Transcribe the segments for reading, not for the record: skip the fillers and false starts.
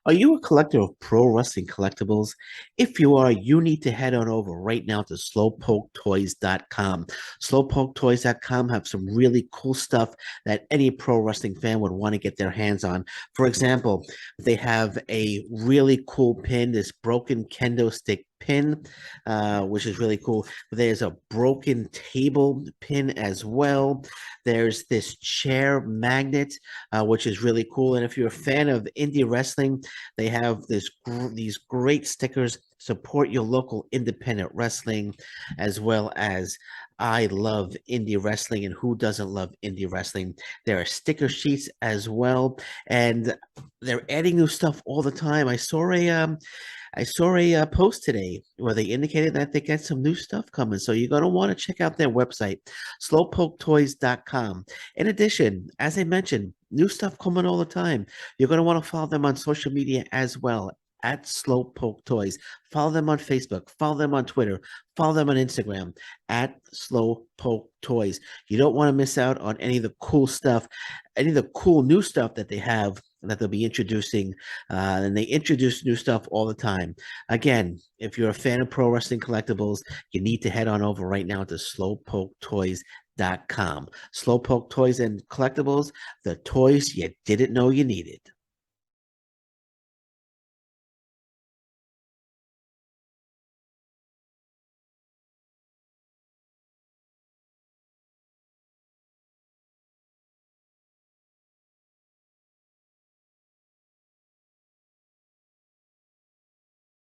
Are you a collector of pro wrestling collectibles? If you are, you need to head on over right now to slowpoketoys.com. Slowpoketoys.com have some really cool stuff that any pro wrestling fan would want to get their hands on. For example, they have a really cool pin, this broken kendo stick pin, which is really cool. There's a broken table pin as well. There's this chair magnet, which is really cool. And if you're a fan of indie wrestling, they have these great stickers. Support your local independent wrestling, as well as I love indie wrestling, and who doesn't love indie wrestling? There are sticker sheets as well, and they're adding new stuff all the time. I saw a post today where they indicated that they got some new stuff coming. So you're going to want to check out their website, slowpoketoys.com. In addition, as I mentioned, new stuff coming all the time. You're going to want to follow them on social media as well at Slowpoke Toys. Follow them on Facebook, follow them on Twitter, follow them on Instagram at Slowpoke Toys. You don't want to miss out on any of the cool stuff, any of the cool new stuff that they have that they'll be introducing. And they introduce new stuff all the time. Again, if you're a fan of pro wrestling collectibles, you need to head on over right now to slowpoketoys.com. Slowpoke Toys and Collectibles, the toys you didn't know you needed.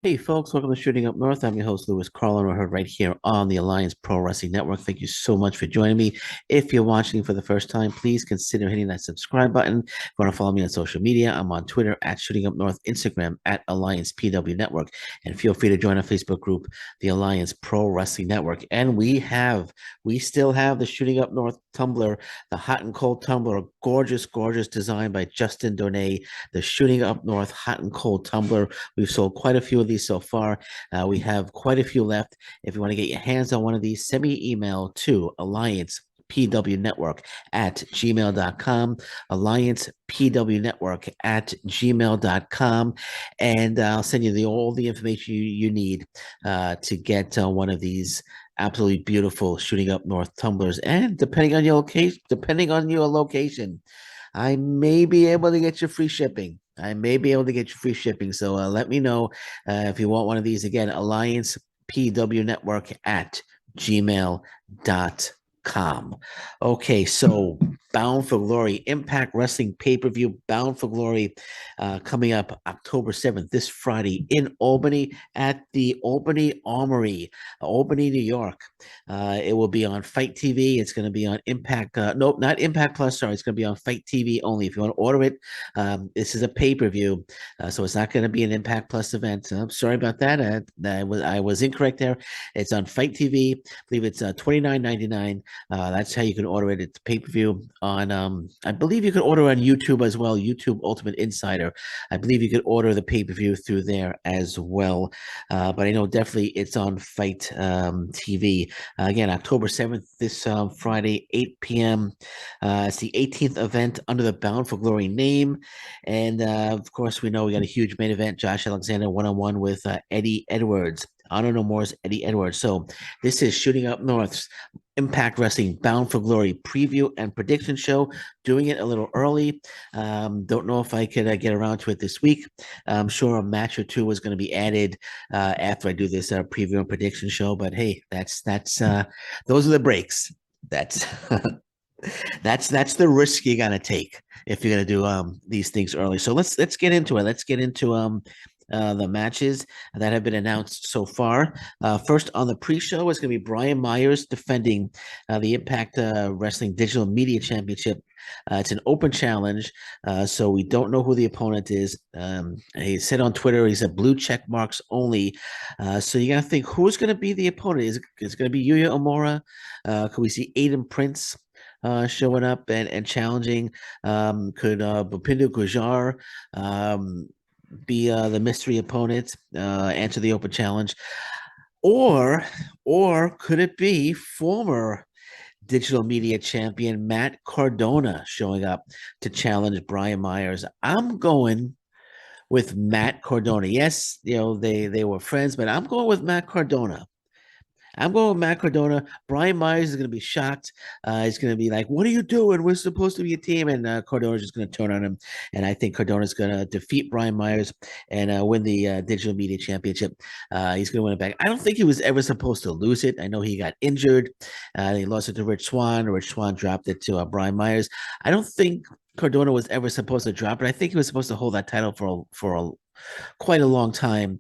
Hey folks, welcome to Shooting Up North. I'm your host, Louis Carlin. We're heard right here on the Alliance Pro Wrestling Network. Thank you so much for joining me. If you're watching for the first time, please consider hitting that subscribe button. If you want to follow me on social media, I'm on Twitter at Shooting Up North, Instagram at Alliance PW Network, and feel free to join our Facebook group, the Alliance Pro Wrestling Network. And we still have the Shooting Up North tumbler, the hot and cold tumbler, a gorgeous, gorgeous design by Justin Donay, the Shooting Up North hot and cold tumbler. We've sold quite a few of these so far. We have quite a few left. If you want to get your hands on one of these, send me an email to alliancepwnetwork at gmail.com, alliancepwnetwork at gmail.com, and I'll send you all the information you need to get one of these absolutely beautiful Shooting Up North tumblers. And depending on your location, I may be able to get you free shipping. I may be able to get you free shipping. So let me know if you want one of these. Again, alliancepwnetwork at gmail.com. Okay, so Bound for Glory, Impact Wrestling pay-per-view, Bound for Glory, coming up October 7th, this Friday in Albany at the Albany Armory, Albany, New York. It will be on Fight TV. It's going to be on Impact. Nope, not Impact Plus. Sorry, it's going to be on Fight TV only. If you want to order it, this is a pay-per-view, so it's not going to be an Impact Plus event. I'm sorry about that. I was incorrect there. It's on Fight TV. I believe it's $29.99. That's how you can order it. It's pay-per-view on. I believe you can order on YouTube as well. YouTube Ultimate Insider. I believe you could order the pay-per-view through there as well. But I know definitely it's on Fight TV. Again, October 7th, this Friday, 8 p.m. It's the 18th event under the Bound for Glory name. And of course, we know we got a huge main event, Josh Alexander one-on-one with Eddie Edwards. Honor No More's Eddie Edwards. So this is Shooting Up North's Impact Wrestling Bound for Glory preview and prediction show. Doing it a little early. Don't know if I could get around to it this week. I'm sure a match or two is going to be added after I do this preview and prediction show. But hey, that's those are the breaks. That's that's the risk you gotta take if you're gonna do these things early. So let's get into it. Let's get into the matches that have been announced so far. First on the pre-show is going to be Brian Myers defending the Impact Wrestling Digital Media Championship. It's an open challenge, so we don't know who the opponent is. He said on Twitter, he said blue check marks only. So you got to think, who's going to be the opponent? Is it going to be Yuya Omura? Could we see Aiden Prince showing up and challenging? Could Bupindu Gujar be the mystery opponent, answer the open challenge, or could it be former digital media champion Matt Cardona showing up to challenge Brian Myers? I'm going with Matt Cardona. Yes, they were friends, but I'm going with Matt Cardona. I'm going with Matt Cardona. Brian Myers is going to be shocked. He's going to be like, "What are you doing? We're supposed to be a team." And Cardona is just going to turn on him. And I think Cardona is going to defeat Brian Myers and win the Digital Media Championship. He's going to win it back. I don't think he was ever supposed to lose it. I know he got injured. He lost it to Rich Swann. Rich Swann dropped it to Brian Myers. I don't think Cardona was ever supposed to drop it. I think he was supposed to hold that title for quite a long time.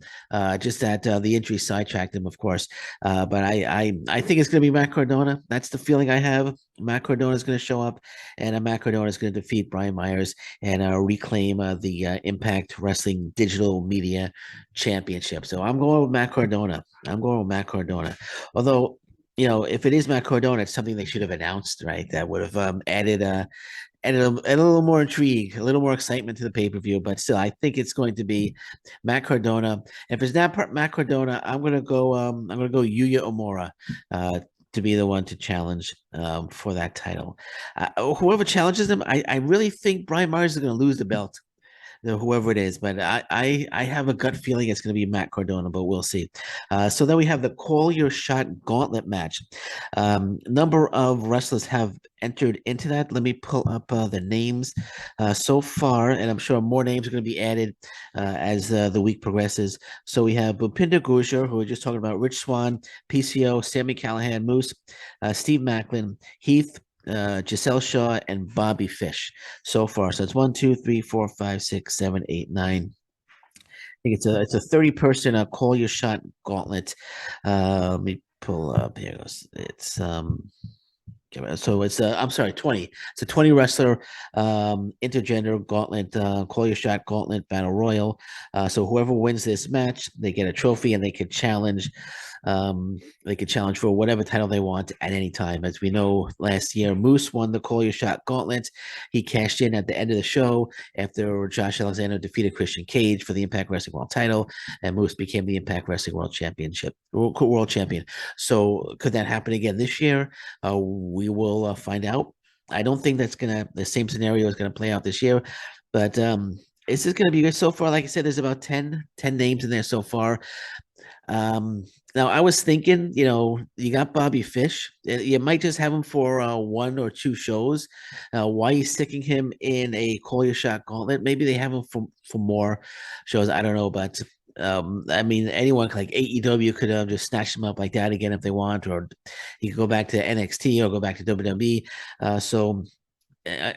Just that the injury sidetracked him, of course. But I think it's going to be Matt Cardona. That's the feeling I have. Matt Cardona is going to show up, and Matt Cardona is going to defeat Brian Myers and reclaim the Impact Wrestling Digital Media Championship. So I'm going with Matt Cardona. I'm going with Matt Cardona. Although, if it is Matt Cardona, it's something they should have announced, right? That would have added a little more intrigue, a little more excitement to the pay per view. But still, I think it's going to be Matt Cardona. If it's not Matt Cardona, I'm gonna go. I'm gonna go Yuya Omura to be the one to challenge for that title. Whoever challenges him, I really think Brian Myers is gonna lose the belt, whoever it is. But I have a gut feeling it's going to be Matt Cardona, but we'll see. So then we have the Call Your Shot Gauntlet match. Number of wrestlers have entered into that. Let me pull up the names so far, and I'm sure more names are going to be added as the week progresses. So we have Bhupinder Gurjar, who we're just talking about, Rich Swann, PCO, Sammy Callahan, Moose, Steve Macklin, Heath, Giselle Shaw, and Bobby Fish so far. So it's 1, 2, 3, 4, 5, 6, 7, 8, 9. I think it's a 30-person Call Your Shot Gauntlet. Let me pull up here. It's so it's I'm sorry, 20. It's a 20 wrestler intergender gauntlet, Call Your Shot Gauntlet Battle Royal. So whoever wins this match, they get a trophy and they could challenge. They could challenge for whatever title they want at any time. As we know, last year Moose won the Call Your Shot Gauntlet. He cashed in at the end of the show after Josh Alexander defeated Christian Cage for the Impact Wrestling World title, and Moose became the Impact Wrestling World Champion. So could that happen again this year? We will find out. I don't think the same scenario is gonna play out this year, but this is gonna be good so far. Like I said, there's about 10 names in there so far. Now I was thinking, you got Bobby Fish. You might just have him for 1 or 2 shows. Why are you sticking him in a Call Your Shot Gauntlet? Maybe they have him for more shows. I don't know, but I mean, anyone like AEW could just snatch him up like that again if they want, or he could go back to NXT or go back to WWE. So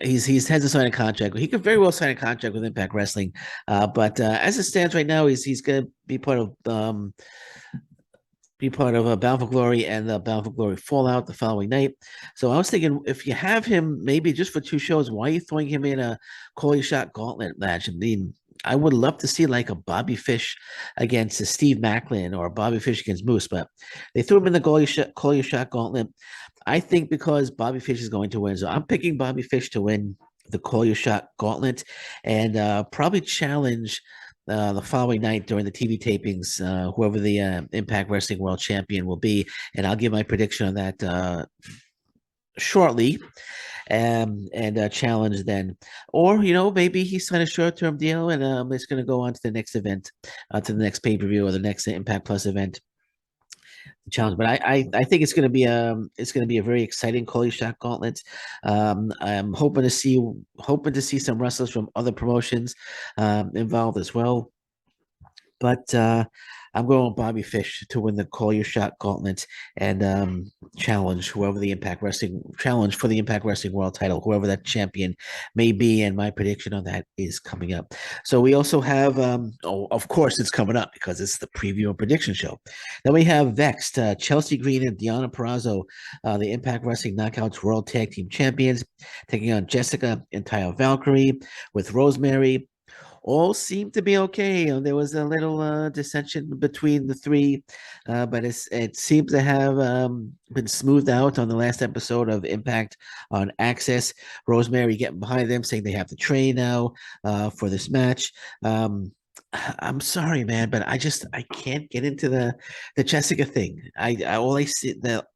he's has to sign a contract. He could very well sign a contract with Impact Wrestling, but as it stands right now, he's going to be part of Bound for Glory and the Bound for Glory Fallout the following night. So I was thinking, if you have him maybe just for 2 shows, why are you throwing him in a Call Your Shot Gauntlet match? I mean, I would love to see like a Bobby Fish against a Steve Macklin or Bobby Fish against Moose, but they threw him in the Call Your Shot Gauntlet. I think because Bobby Fish is going to win, so I'm picking Bobby Fish to win the Call Your Shot Gauntlet and probably challenge the following night during the TV tapings, whoever the Impact Wrestling World Champion will be, and I'll give my prediction on that shortly, and challenge then, or maybe he signed a short-term deal and it's going to go on to the next event, to the next pay-per-view or the next Impact Plus event challenge. But I think it's going to be a very exciting Call Your Shot Gauntlet. I'm hoping to see some wrestlers from other promotions involved as well. But I'm going with Bobby Fish to win the Call Your Shot Gauntlet and challenge whoever the Impact Wrestling challenge for the Impact Wrestling World title, whoever that champion may be. And my prediction on that is coming up. So we also have, of course, it's coming up because it's the preview and prediction show. Then we have Vexed, Chelsea Green and Deonna Purrazzo, the Impact Wrestling Knockouts World Tag Team Champions, taking on Jessica and Taya Valkyrie with Rosemary. All seemed to be okay. There was a little dissension between the three, but it seems to have been smoothed out on the last episode of Impact on Access. Rosemary getting behind them, saying they have to train now for this match. I'm sorry, man, but I can't get into the Jessica thing. I see the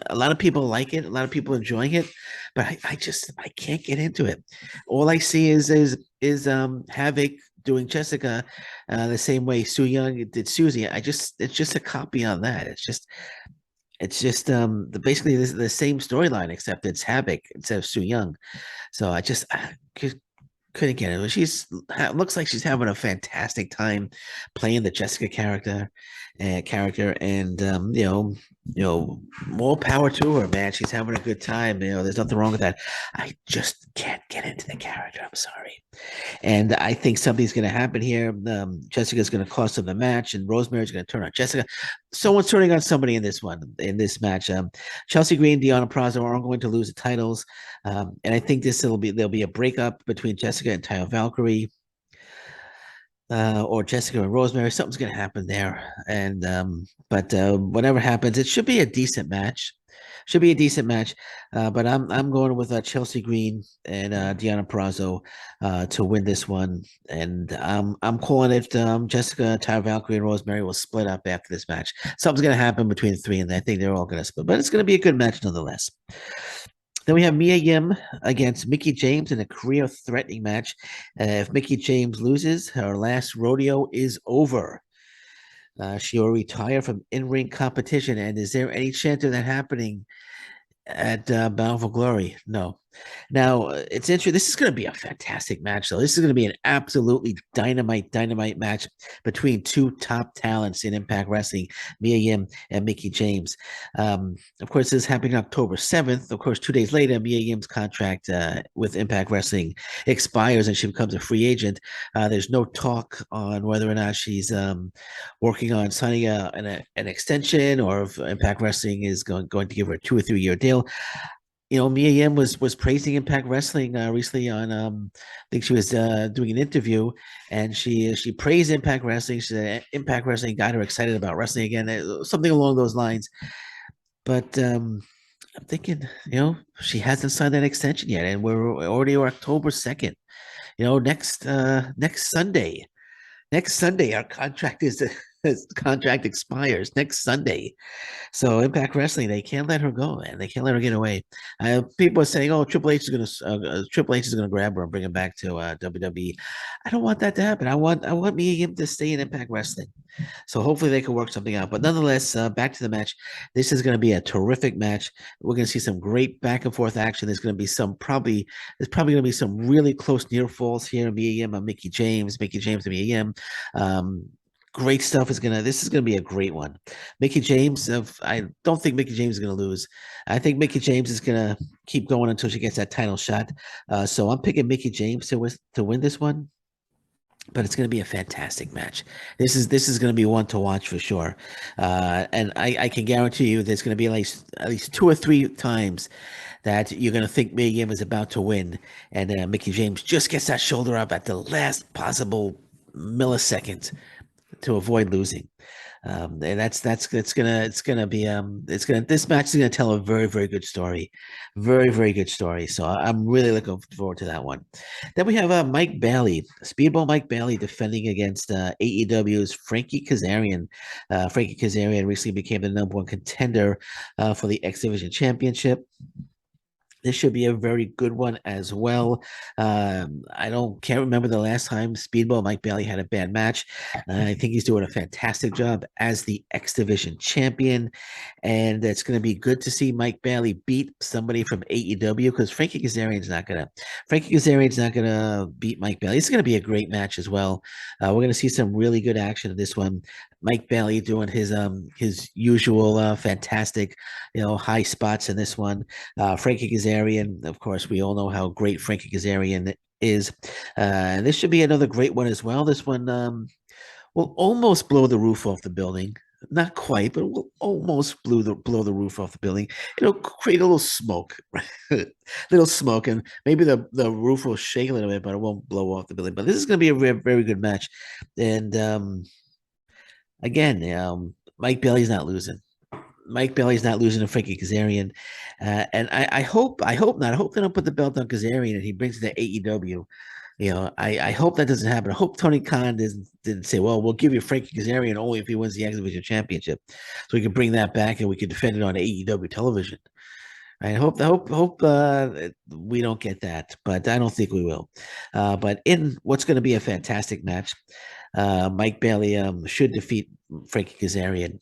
a lot of people like it, a lot of people enjoying it, but I can't get into it. All I see is Havoc doing Jessica the same way Su Yung did Susie. It's just a copy on that. It's just basically the same storyline except it's Havoc instead of Su Yung. So I couldn't get it. She's looks like she's having a fantastic time playing the Jessica character, and more power to her, man. She's having a good time. There's nothing wrong with that. I just can't get into the character. I'm sorry. And I think something's going to happen here. Jessica's going to cost them the match, and Rosemary's going to turn on Jessica. Someone's turning on somebody in this match. Chelsea Green, Deonna Purrazzo are going to lose the titles, and I think there'll be a breakup between Jessica and Taya Valkyrie, or Jessica and Rosemary. Something's going to happen there, and but whatever happens, it should be a decent match. Should be a decent match, but I'm going with Chelsea Green and Deonna Purrazzo to win this one, and I'm calling it Jessica, Taya Valkyrie, and Rosemary will split up after this match. Something's going to happen between the three, and I think they're all going to split, but it's going to be a good match nonetheless. Then we have Mia Yim against Mickie James in a career-threatening match. If Mickie James loses, her last rodeo is over. She will retire from in-ring competition. And is there any chance of that happening at Bound for Glory? No. Now, it's interesting. This is going to be a fantastic match, though. This is going to be an absolutely dynamite match between two top talents in Impact Wrestling, Mia Yim and Mickie James. Of course, this is happening October 7th. Of course, 2 days later, Mia Yim's contract with Impact Wrestling expires and she becomes a free agent. There's no talk on whether or not she's working on signing an extension, or if Impact Wrestling is going to give her a 2 or 3 year deal. Mia Yim was praising Impact Wrestling recently on I think she was doing an interview, and she praised Impact Wrestling. She said Impact Wrestling got her excited about wrestling again, something along those lines. But I'm thinking, she hasn't signed that extension yet, and we're already October 2nd. Next Sunday. Next Sunday, our contract contract expires next Sunday. So Impact Wrestling, they can't let her go, man. They can't let her get away. People are saying, "Oh, Triple H is gonna grab her and bring her back to WWE." I don't want that to happen. I want Mia Yim to stay in Impact Wrestling. So hopefully they can work something out. But nonetheless, back to the match. This is going to be a terrific match. We're going to see some great back and forth action. There's going to be there's probably going to be some really close near falls here. Mia Yim and Mickie James and Mia Yim. Great stuff this is gonna be a great one. Mickie James, I don't think Mickie James is gonna lose. I think Mickie James is gonna keep going until she gets that title shot. So I'm picking Mickie James to win this one. But it's going to be a fantastic match. This is going to be one to watch for sure, and I can guarantee you there's going to be at least 2 or 3 times that you're going to think Mia Yim is about to win, and Mickie James just gets that shoulder up at the last possible millisecond to avoid losing. And this match is gonna tell a very, very good story. Very, very good story. So I'm really looking forward to that one. Then we have Mike Bailey, Speedball Mike Bailey, defending against AEW's Frankie Kazarian. Frankie Kazarian recently became the #1 contender for the X Division Championship. This should be a very good one as well. Can't remember the last time Speedball Mike Bailey had a bad match. I think he's doing a fantastic job as the X Division champion, and it's going to be good to see Mike Bailey beat somebody from AEW, because Frankie Kazarian's not gonna beat Mike Bailey. It's going to be a great match as well. We're going to see some really good action in this one. Mike Bailey doing his usual fantastic, high spots in this one. Frankie Kazarian, of course, we all know how great Frankie Kazarian is. This should be another great one as well. This one will almost blow the roof off the building. Not quite, but will almost blow the roof off the building. It'll create a little smoke, and maybe the roof will shake a little bit, but it won't blow off the building. But this is going to be a very, very good match, and again, Mike Bailey's not losing. Mike Bailey's not losing to Frankie Kazarian, and I hope not. I hope they don't put the belt on Kazarian and he brings it to AEW. I hope that doesn't happen. I hope Tony Khan didn't say, "Well, we'll give you Frankie Kazarian only if he wins the X Division Championship, so we can bring that back and we can defend it on AEW television." I hope we don't get that, but I don't think we will. But in what's going to be a fantastic match, Mike Bailey should defeat Frankie Kazarian.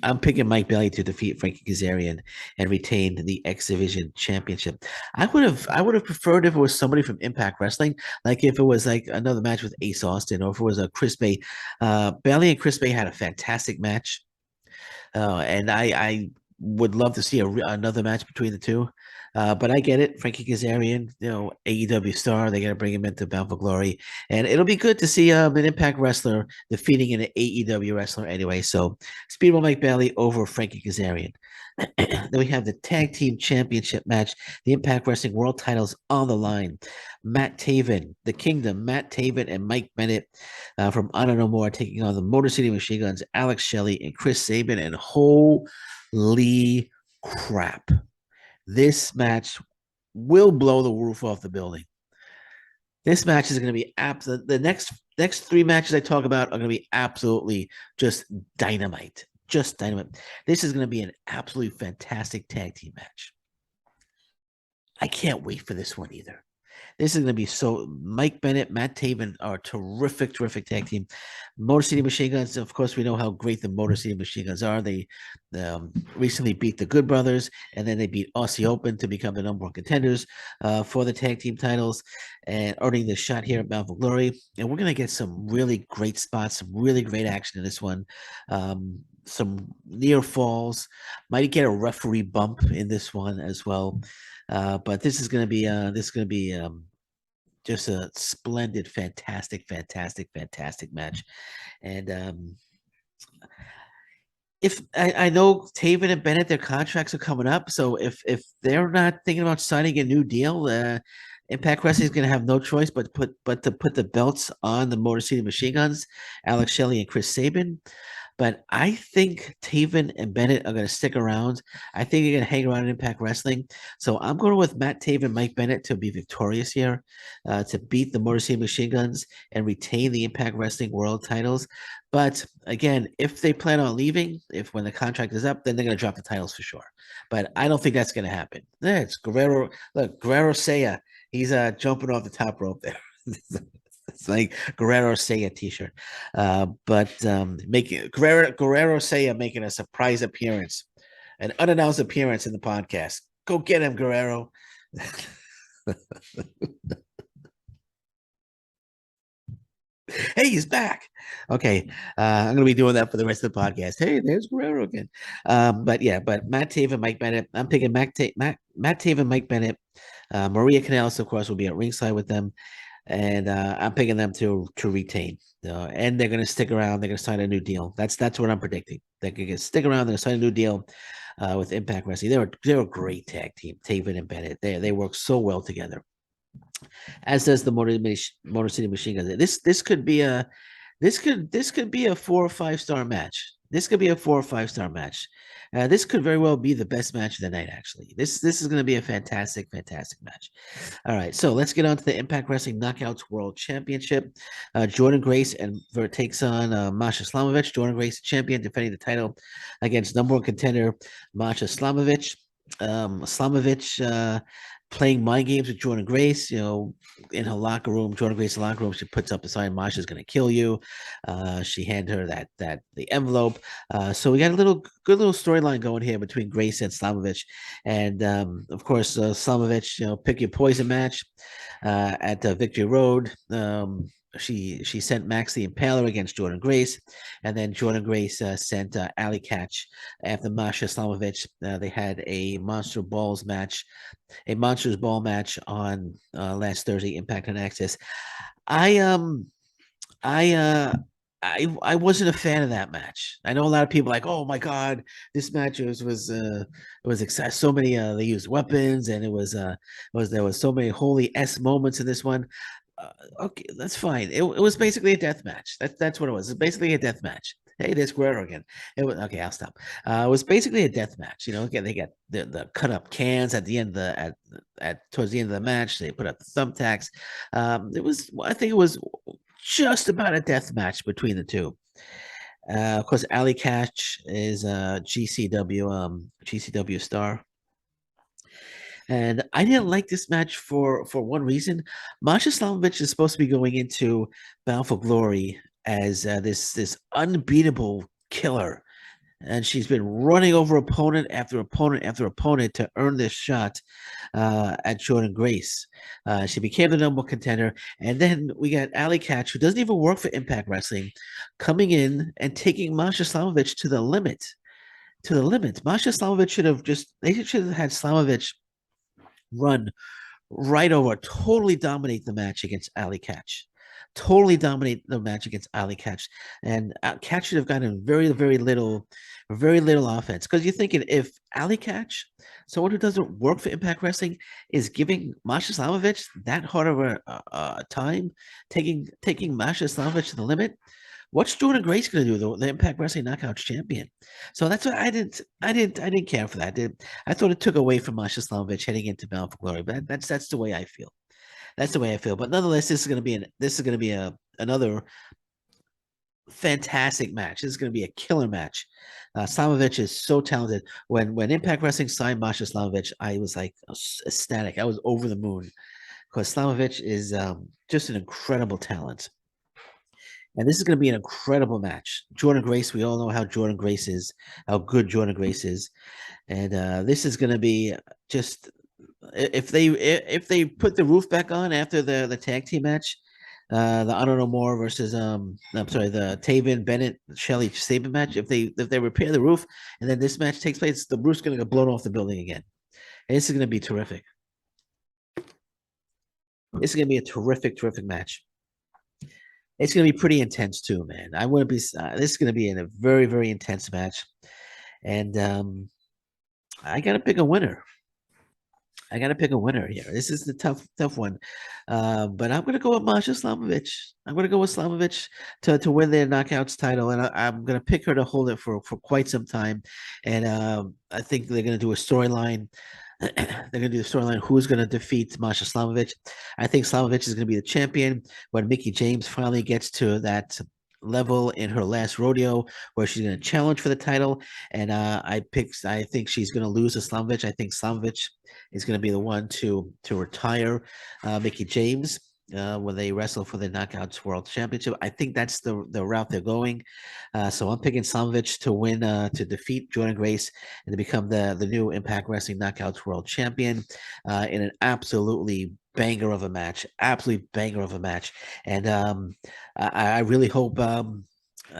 I'm picking Mike Bailey to defeat Frankie Kazarian and retain the X Division Championship. I would have preferred if it was somebody from Impact Wrestling, like if it was like another match with Ace Austin, or if it was a Chris Bay. Bailey and Chris Bay had a fantastic match. And I would love to see another match between the two. But I get it. Frankie Kazarian, AEW star, they got to bring him into Bound for Glory. And it'll be good to see an Impact wrestler defeating an AEW wrestler anyway. So Speedball Mike Bailey over Frankie Kazarian. Then we have the Tag Team Championship match, the Impact Wrestling World titles on the line. Matt Taven, the Kingdom, Matt Taven and Mike Bennett from Honor No More taking on the Motor City Machine Guns, Alex Shelley and Chris Sabin. And holy crap, this match will blow the roof off the building. This match is going to be the next three matches I talk about are going to be absolutely just dynamite. Just dynamite. This is going to be an absolutely fantastic tag team match. I can't wait for this one either. This is going to be so. Mike Bennett, Matt Taven are a terrific, terrific tag team. Motor City Machine Guns, of course, we know how great the Motor City Machine Guns are. They recently beat the Good Brothers, and then they beat Aussie Open to become the number one contenders for the tag team titles, and earning the shot here at Bound for Glory. And we're going to get some really great spots, some really great action in this one. Some near falls, might get a referee bump in this one as well. But this is going to be just a splendid, fantastic, fantastic, fantastic match. And if I know Taven and Bennett, their contracts are coming up, so if they're not thinking about signing a new deal, Impact Wrestling is going to have no choice but to put the belts on the Motor City Machine Guns, Alex Shelley and Chris Sabin. But I think Taven and Bennett are going to stick around. I think they're going to hang around in Impact Wrestling. So I'm going with Matt Taven, Mike Bennett to be victorious here, to beat the Motor City Machine Guns and retain the Impact Wrestling World titles. But again, if they plan on leaving, if when the contract is up, then they're going to drop the titles for sure. But I don't think that's going to happen. There, it's Guerrero. Look, Guerrero Saya. He's jumping off the top rope there. It's like Guerrero Saya t-shirt. But making Guerrero Saya making a surprise appearance, an unannounced appearance in the podcast. Go get him, Guerrero. Hey, he's back. Okay, I'm gonna be doing that for the rest of the podcast. Hey, there's Guerrero again. But Matt Taven, Mike Bennett. I'm picking Matt Taven, Mike Bennett. Maria Canales, of course, will be at ringside with them, and I'm picking them to retain. And they're gonna stick around. They're gonna sign a new deal. That's what I'm predicting. They're gonna stick around. They're gonna sign a new deal with Impact Wrestling. They're a great tag team. Taven and Bennett. They work so well together, as does the Motor City Machine Guns. This could be a 4 or 5 star match. This could be a 4 or 5 star match. This could very well be the best match of the night. Actually, this is going to be a fantastic, fantastic match. All right, so let's get on to the Impact Wrestling Knockouts World Championship. Jordan Grace takes on Masha Slamovich. Jordan Grace, champion, defending the title against number one contender Masha Slamovich. Slamovich playing mind games with Jordan Grace, in her locker room, Jordan Grace's locker room, she puts up a sign, Masha's gonna kill you. She handed her the envelope. So we got a good little storyline going here between Grace and Slamovich. And of course, Slamovich, pick your poison match at Victory Road. She sent Max the Impaler against Jordan Grace, and then Jordan Grace sent Ali Catch after Masha Slamovich. They had a Monsters Ball match on last Thursday, Impact on Access. I I uh I wasn't a fan of that match. I know a lot of people like, oh my god, this match was exciting. So many they used weapons, and there was so many holy s moments in this one. Okay, that's fine. It was basically a death match. That's what it was. It's basically a death match. Hey, there's Guerrero again. It was okay. I'll stop. It was basically a death match. Again, they got the cut up cans at the end of at towards the end of the match. They put up the thumbtacks. I think it was just about a death match between the two. Of course, Ali Catch is GCW star. And I didn't like this match for one reason. Masha Slamovich is supposed to be going into Bound for Glory as this unbeatable killer, and she's been running over opponent after opponent after opponent to earn this shot at Jordan Grace. She became the number one contender, and then we got Ali Catch, who doesn't even work for Impact Wrestling, coming in and taking Masha Slamovich to the limit. To the limit. Masha Slamovich should have had Slamovich run right over, totally dominate the match against Ali Catch. Totally dominate the match against Ali Catch. And Catch should have gotten very little offense. Because you're thinking if Ali Catch, someone who doesn't work for Impact Wrestling, is giving Masha Slamovich that hard of a time, taking Masha Slamovich to the limit, what's Jordan Grace going to do? The Impact Wrestling Knockouts champion. So that's what I didn't care for that. I thought it took away from Masha Slamovich heading into Bound for Glory. But that's the way I feel. That's the way I feel. But nonetheless, this is going to be another fantastic match. This is going to be a killer match. Slamovich is so talented. When Impact Wrestling signed Masha Slamovich, I was like ecstatic. I was over the moon because Slamovich is just an incredible talent. And this is going to be an incredible match. Jordan Grace, we all know how Jordan Grace is, how good Jordan Grace is, and this is going to be just if they put the roof back on after the tag team match, the I don't know more versus I'm sorry, the Taven Bennett Shelley Saban match. If they repair the roof and then this match takes place, the roof's going to get blown off the building again. And this is going to be terrific. This is going to be a terrific match. It's going to be pretty intense too, man. I wouldn't be. This is going to be a very intense match, and I got to pick a winner. I got to pick a winner here. This is the tough one, but I'm going to go with Masha Slamovich. I'm going to go with Slamovich to win their knockouts title, and I'm going to pick her to hold it for quite some time. And I think they're going to do a storyline. They're going to do the storyline. Who's going to defeat Masha Slamovich? I think Slamovich is going to be the champion when Mickie James finally gets to that level in her last rodeo where she's going to challenge for the title. And I think she's going to lose to Slamovich. I think Slamovich is going to be the one to retire Mickie James when they wrestle for the Knockouts World Championship. I think that's the route they're going. So I'm picking Slamovich to win, to defeat Jordan Grace and to become the new Impact Wrestling Knockouts World Champion in an absolutely banger of a match. And I really hope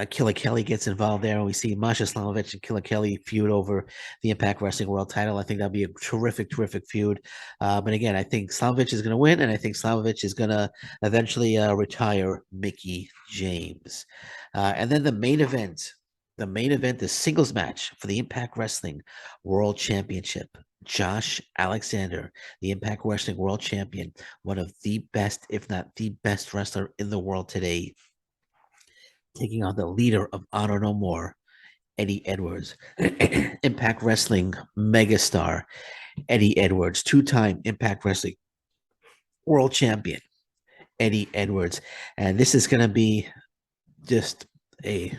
Killer Kelly gets involved there, and we see Masha Slamovich and Killer Kelly feud over the Impact Wrestling World Title. I think that'd be a terrific feud. But again, I think Slamovich is going to win, and I think Slamovich is going to eventually retire Mickie James. And then the main event, the singles match for the Impact Wrestling World Championship. Josh Alexander, the Impact Wrestling World Champion, one of the best, if not the best wrestler in the world today, taking on the leader of Honor No More, Eddie Edwards. Impact Wrestling megastar, Eddie Edwards, two-time Impact Wrestling World Champion, Eddie Edwards. And this is going to be just another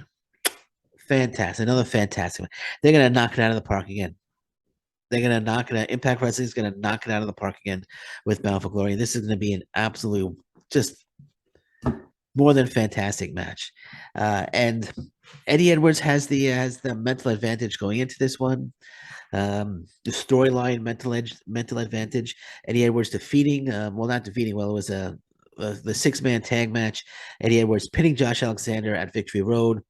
fantastic one. They're going to knock it out of the park again. They're going to knock it out. Impact Wrestling is going to knock it out of the park again with Bound for Glory. This is going to be an absolute, just more than fantastic match. And Eddie Edwards has the mental advantage going into this one. The storyline mental advantage. Eddie Edwards defeating, not defeating. Well, it was the 6-man tag match. Eddie Edwards pinning Josh Alexander at Victory Road.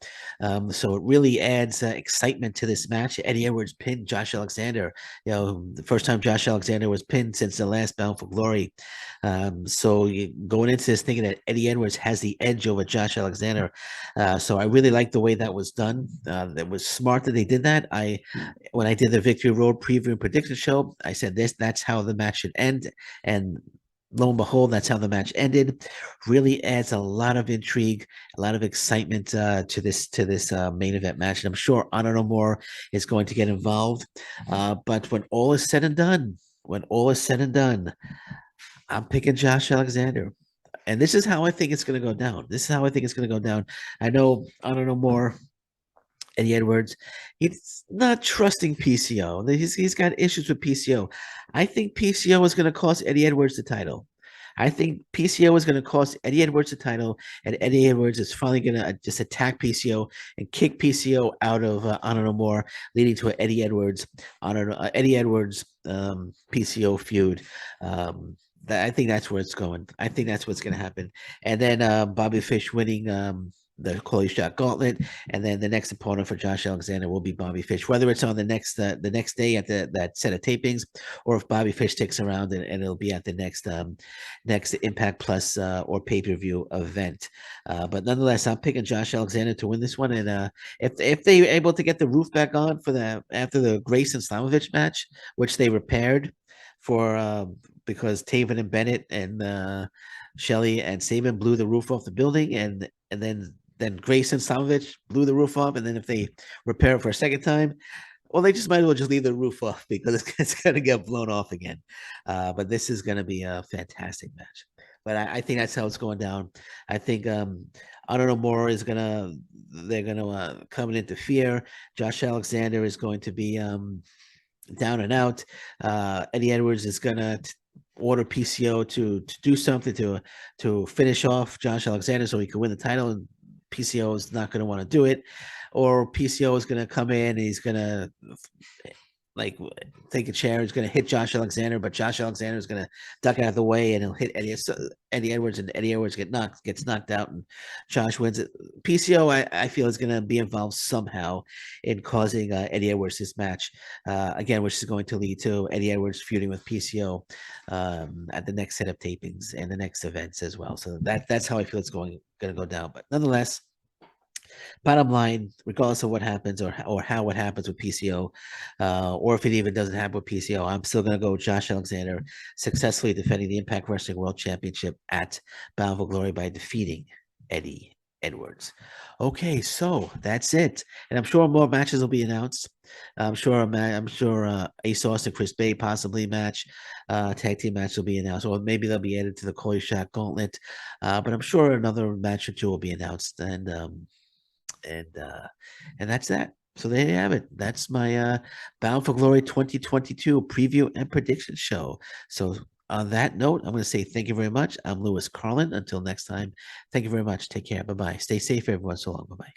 So it really adds excitement to this match. Eddie Edwards pinned Josh Alexander. The first time Josh Alexander was pinned since the last Bound for Glory. So going into this thinking that Eddie Edwards has the edge over Josh Alexander. So I really like the way that was done. It was smart that they did that. When I did the Victory Road preview and prediction show, I said that's how the match should end. And lo and behold, that's how the match ended. Really adds a lot of intrigue, a lot of excitement to this main event match. And I'm sure Honor No More is going to get involved. But when all is said and done, I'm picking Josh Alexander. And this is how I think it's going to go down. I know Honor No More Eddie Edwards, he's not trusting PCO. He's got issues with PCO. I think PCO is going to cost Eddie Edwards the title. I think PCO is going to cost Eddie Edwards the title, and Eddie Edwards is finally going to just attack PCO and kick PCO out of Honor No More, leading to an Eddie Edwards PCO feud. I think that's where it's going. I think that's what's going to happen. And then Bobby Fish winning the Collier Gauntlet, and then the next opponent for Josh Alexander will be Bobby Fish. Whether it's on the next day at that set of tapings, or if Bobby Fish sticks around and it'll be at the next Impact Plus or pay-per-view event. But nonetheless, I'm picking Josh Alexander to win this one. And if they're able to get the roof back on for the after the Grayson Slamovich match, which they repaired for because Taven and Bennett and Shelley and Saban blew the roof off the building, and then Grayson Slamovich blew the roof off, and then if they repair it for a second time, well, they just might as well just leave the roof off because it's going to get blown off again. But this is going to be a fantastic match. But I think that's how it's going down. I think I don't know more is gonna they're gonna come and interfere. Josh Alexander is going to be down and out. Eddie Edwards is gonna order PCO to do something to finish off Josh Alexander so he can win the title, and PCO is not going to want to do it, or PCO is going to come in and he's going to like take a chair. He's going to hit Josh Alexander, but Josh Alexander is going to duck out of the way and he'll hit Eddie Edwards, and Eddie Edwards gets knocked out, and Josh wins it. PCO, I feel, is going to be involved somehow in causing Eddie Edwards this match again, which is going to lead to Eddie Edwards feuding with PCO at the next set of tapings and the next events as well. So that's how I feel it's going to go down. But nonetheless, bottom line, regardless of what happens or how what happens with PCO, or if it even doesn't happen with PCO, I'm still going to go with Josh Alexander successfully defending the Impact Wrestling World Championship at Bound for Glory by defeating Eddie Edwards. Okay, so that's it, and I'm sure more matches will be announced. I'm sure Ace Austin, Chris Bay possibly match, tag team match will be announced, or maybe they'll be added to the Collier Gauntlet. But I'm sure another match or two will be announced, and and that's that. So there you have it. That's my Bound for Glory 2022 preview and prediction show. So on that note, I'm going to say thank you very much. I'm Lewis Carlin. Until next time, thank you very much. Take care. Bye bye. Stay safe, everyone. So long. Bye bye.